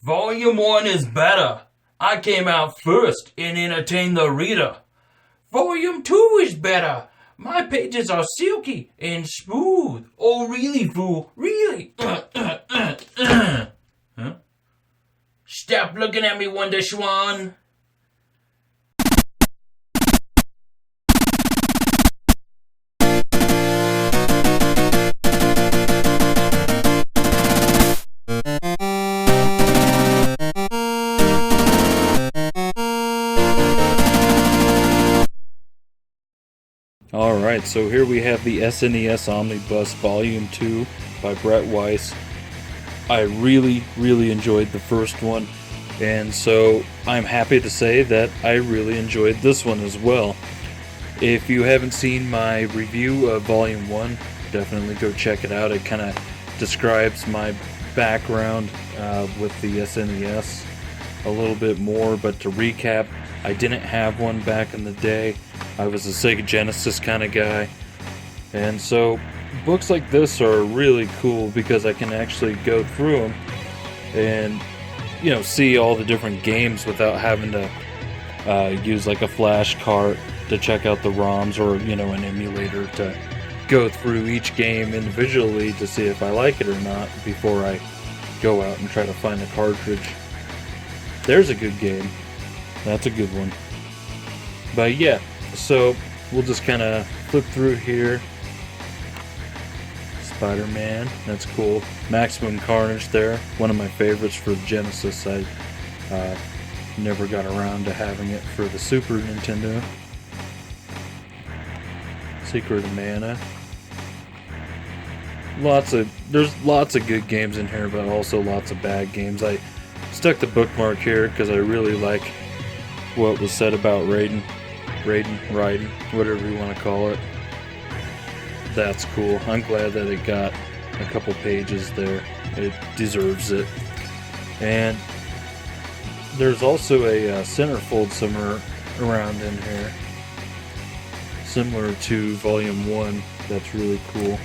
Volume 1 is better. I came out first and entertained the reader. Volume 2 is better. My pages are silky and smooth. Oh, really, fool? Really? Huh? Stop looking at me, Wonder Swan. Alright, so here we have the SNES Omnibus Volume 2 by Brett Weiss. I really enjoyed the first one, and so I'm happy to say that I really enjoyed this one as well. If you haven't seen my review of Volume 1, definitely go check it out. It kind of describes my background with the SNES a little bit more, but to recap, I didn't have one back in the day. I was a Sega Genesis kind of guy, and so books like this are really cool because I can actually go through them and, you know, see all the different games without having to use like a flash cart to check out the ROMs or, you know, an emulator to go through each game individually to see if I like it or not before I go out and try to find a cartridge. There's a good game. That's a good one. But yeah, so we'll just kind of flip through here. Spider-Man, that's cool. Maximum Carnage there, one of my favorites for Genesis. I never got around to having it for the Super Nintendo. Secret of Mana. There's lots of good games in here, but also lots of bad games. I stuck the bookmark here because I really like what was said about Raiden, whatever you want to call it. That's cool. I'm glad that it got a couple pages there. It deserves it. And there's also a centerfold somewhere around in here, similar to Volume 1. That's really cool.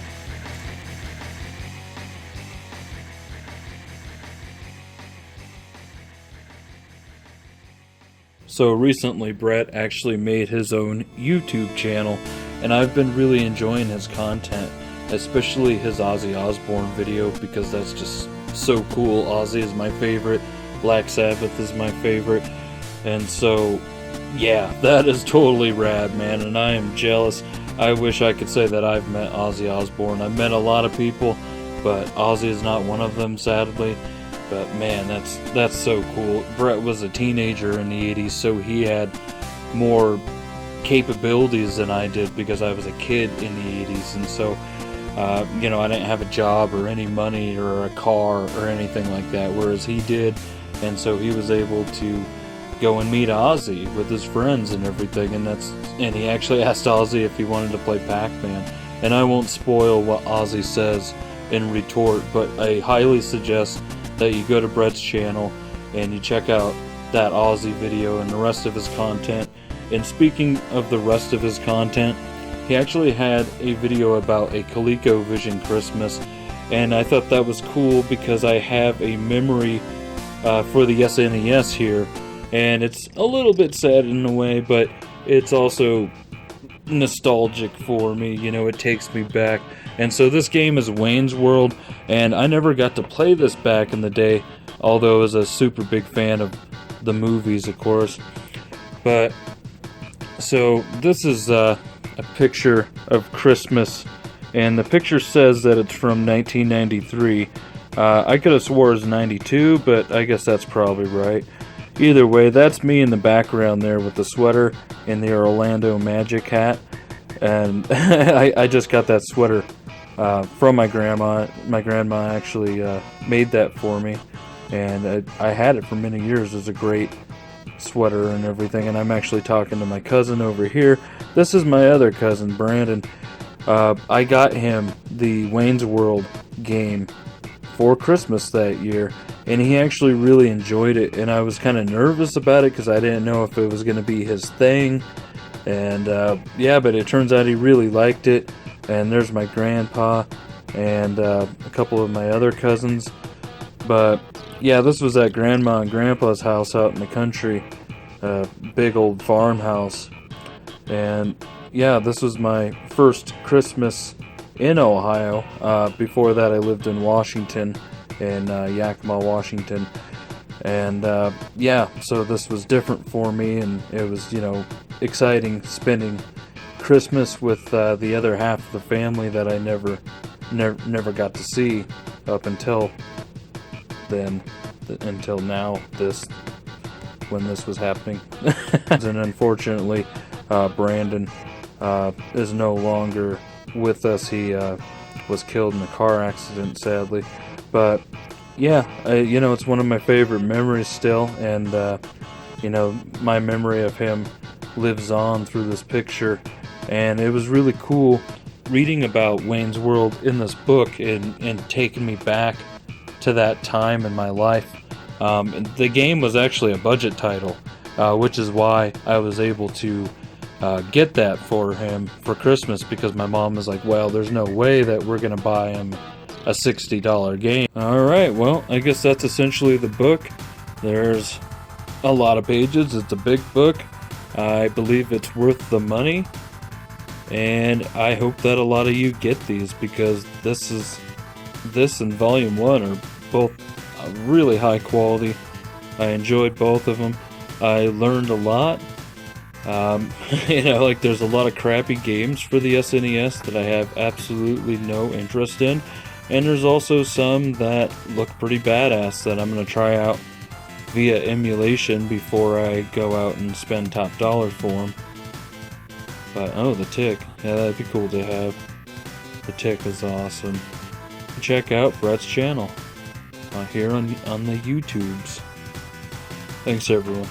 So recently, Brett actually made his own YouTube channel, and I've been really enjoying his content, especially his Ozzy Osbourne video, because that's just so cool. Ozzy is my favorite, Black Sabbath is my favorite, and so, yeah, that is totally rad, man, and I am jealous. I wish I could say that I've met Ozzy Osbourne. I've met a lot of people, but Ozzy is not one of them, sadly. But man, that's so cool. Brett was a teenager in the 80s, so he had more capabilities than I did because I was a kid in the 80s, and so you know, I didn't have a job or any money or a car or anything like that, whereas he did, and so he was able to go and meet Ozzy with his friends and everything, and he actually asked Ozzy if he wanted to play Pac-Man, and I won't spoil what Ozzy says in retort, but I highly suggest that you go to Brett's channel and you check out that Ozzy video and the rest of his content. And speaking of the rest of his content, he actually had a video about a ColecoVision Christmas, and I thought that was cool because I have a memory for the SNES here, and it's a little bit sad in a way, but it's also nostalgic for me, you know, it takes me back. And so this game is Wayne's World, and I never got to play this back in the day, although I was a super big fan of the movies, of course. But so this is a picture of Christmas, and the picture says that it's from 1993. I could have swore it was 92, but I guess that's probably right. Either way, that's me in the background there with the sweater and the Orlando Magic hat. And I just got that sweater from my grandma. My grandma actually made that for me, and I had it for many years. It's a great sweater and everything, and I'm actually talking to my cousin over here. This is my other cousin, Brandon. I got him the Wayne's World game for Christmas that year, and he actually really enjoyed it, and I was kind of nervous about it because I didn't know if it was going to be his thing. And yeah, but it turns out he really liked it. And there's my grandpa and a couple of my other cousins. But yeah, this was at Grandma and Grandpa's house out in the country, a big old farmhouse. And yeah, this was my first Christmas in Ohio. Before that, I lived in Washington, in Yakima, Washington. And yeah, so this was different for me, and it was, you know, exciting spending Christmas with the other half of the family that I never got to see up until then, until now, when this was happening. And unfortunately, Brandon is no longer with us. He was killed in a car accident, sadly. But yeah, you know, it's one of my favorite memories still, and you know, my memory of him lives on through this picture. And it was really cool reading about Wayne's World in this book and taking me back to that time in my life. The game was actually a budget title, which is why I was able to get that for him for Christmas, because my mom was like, well, there's no way that we're gonna buy him a $60 game. Alright, well, I guess that's essentially the book. There's a lot of pages. It's a big book. I believe it's worth the money, and I hope that a lot of you get these, because this and Volume 1 are both really high quality. I enjoyed both of them. I learned a lot. You know, like, there's a lot of crappy games for the SNES that I have absolutely no interest in, and there's also some that look pretty badass that I'm going to try out via emulation before I go out and spend top dollar for them. But oh, the tick, yeah, that'd be cool to have. The tick is awesome. Check out Brett's channel here on the YouTubes. Thanks, everyone.